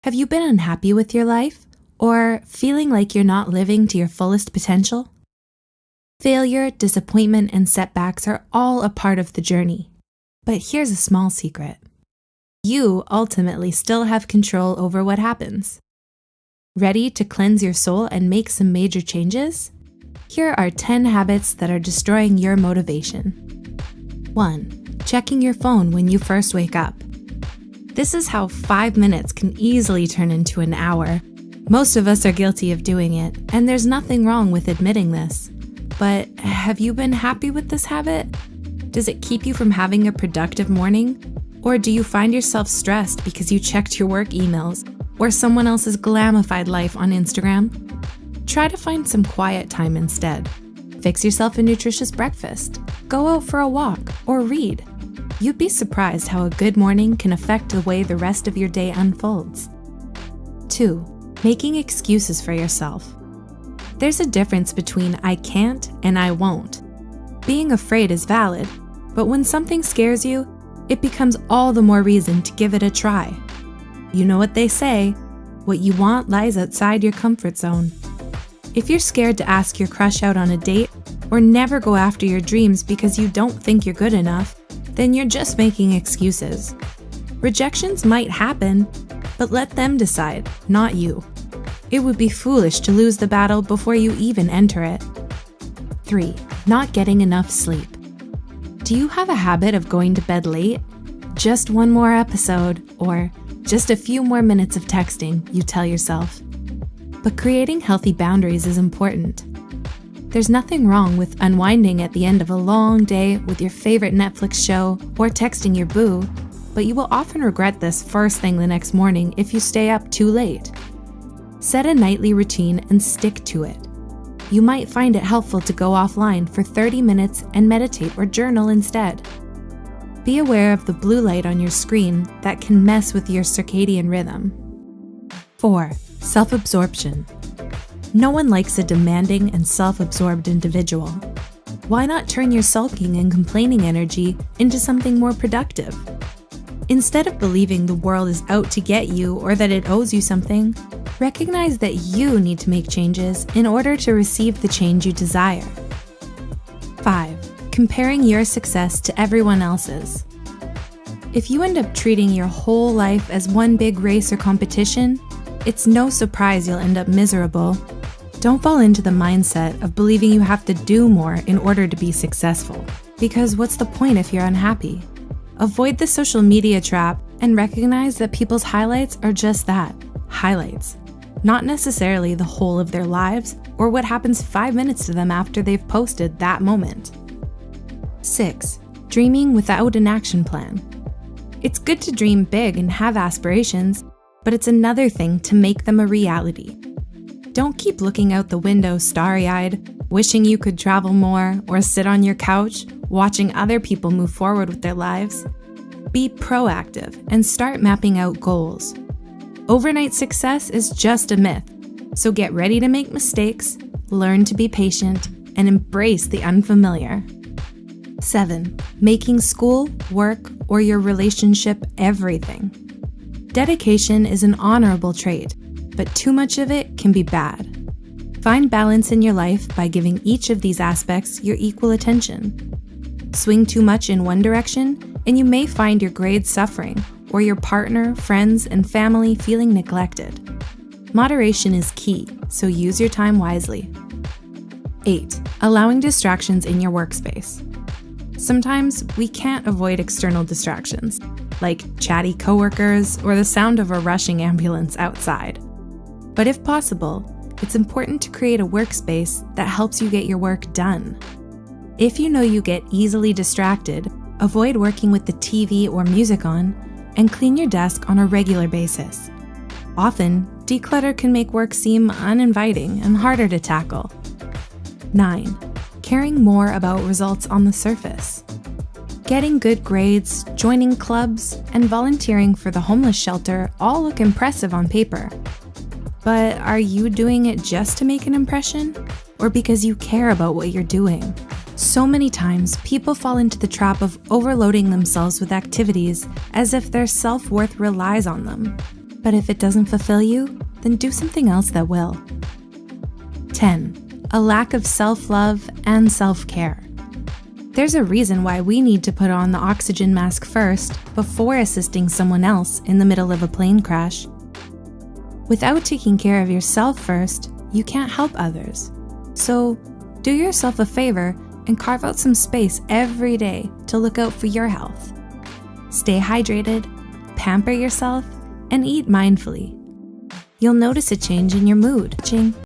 Have you been unhappy with your life or feeling like you're not living to your fullest potential? Failure, disappointment, and setbacks are all a part of the journey. But here's a small secret. You ultimately still have control over what happens. Ready to cleanse your soul and make some major changes? Here are 10 habits that are destroying your motivation. 1. Checking your phone when you first wake up. This is how 5 minutes can easily turn into an hour. Most of us are guilty of doing it, and there's nothing wrong with admitting this. But have you been happy with this habit? Does it keep you from having a productive morning? Or do you find yourself stressed because you checked your work emails or someone else's glamified life on Instagram? Try to find some quiet time instead. Fix yourself a nutritious breakfast, go out for a walk, or read. You'd be surprised how a good morning can affect the way the rest of your day unfolds. 2. Making excuses for yourself. There's a difference between I can't and I won't. Being afraid is valid, but when something scares you, it becomes all the more reason to give it a try. You know what they say, what you want lies outside your comfort zone. If you're scared to ask your crush out on a date or never go after your dreams because you don't think you're good enough, then you're just making excuses. Rejections might happen, but let them decide, not you. It would be foolish to lose the battle before you even enter it. 3. Not getting enough sleep. Do you have a habit of going to bed late? Just one more episode, or just a few more minutes of texting, you tell yourself. But creating healthy boundaries is important. There's nothing wrong with unwinding at the end of a long day with your favorite Netflix show or texting your boo, but you will often regret this first thing the next morning if you stay up too late. Set a nightly routine and stick to it. You might find it helpful to go offline for 30 minutes and meditate or journal instead. Be aware of the blue light on your screen that can mess with your circadian rhythm. 4. Self-absorption. No one likes a demanding and self-absorbed individual. Why not turn your sulking and complaining energy into something more productive? Instead of believing the world is out to get you or that it owes you something, recognize that you need to make changes in order to receive the change you desire. 5. Comparing your success to everyone else's. If you end up treating your whole life as one big race or competition, it's no surprise you'll end up miserable. Don't fall into the mindset of believing you have to do more in order to be successful, because what's the point if you're unhappy? Avoid the social media trap and recognize that people's highlights are just that, highlights, not necessarily the whole of their lives or what happens 5 minutes to them after they've posted that moment. 6. Dreaming without an action plan. It's good to dream big and have aspirations, but it's another thing to make them a reality. Don't keep looking out the window starry-eyed, wishing you could travel more or sit on your couch watching other people move forward with their lives. Be proactive and start mapping out goals. Overnight success is just a myth, so get ready to make mistakes, learn to be patient, and embrace the unfamiliar. 7. Making school, work, or your relationship everything. Dedication is an honorable trait, but too much of it can be bad. Find balance in your life by giving each of these aspects your equal attention. Swing too much in one direction, and you may find your grades suffering, or your partner, friends, and family feeling neglected. Moderation is key, so use your time wisely. 8. Allowing distractions in your workspace. Sometimes we can't avoid external distractions, like chatty coworkers or the sound of a rushing ambulance outside. But if possible, it's important to create a workspace that helps you get your work done. If you know you get easily distracted, avoid working with the TV or music on, and clean your desk on a regular basis. Often, declutter can make work seem uninviting and harder to tackle. 9. Caring more about results on the surface. Getting good grades, joining clubs, and volunteering for the homeless shelter all look impressive on paper. But are you doing it just to make an impression, or because you care about what you're doing? So many times, people fall into the trap of overloading themselves with activities as if their self-worth relies on them. But if it doesn't fulfill you, then do something else that will. 10. A lack of self-love and self-care. There's a reason why we need to put on the oxygen mask first before assisting someone else in the middle of a plane crash. Without taking care of yourself first, you can't help others. So, do yourself a favor and carve out some space every day to look out for your health. Stay hydrated, pamper yourself, and eat mindfully. You'll notice a change in your mood.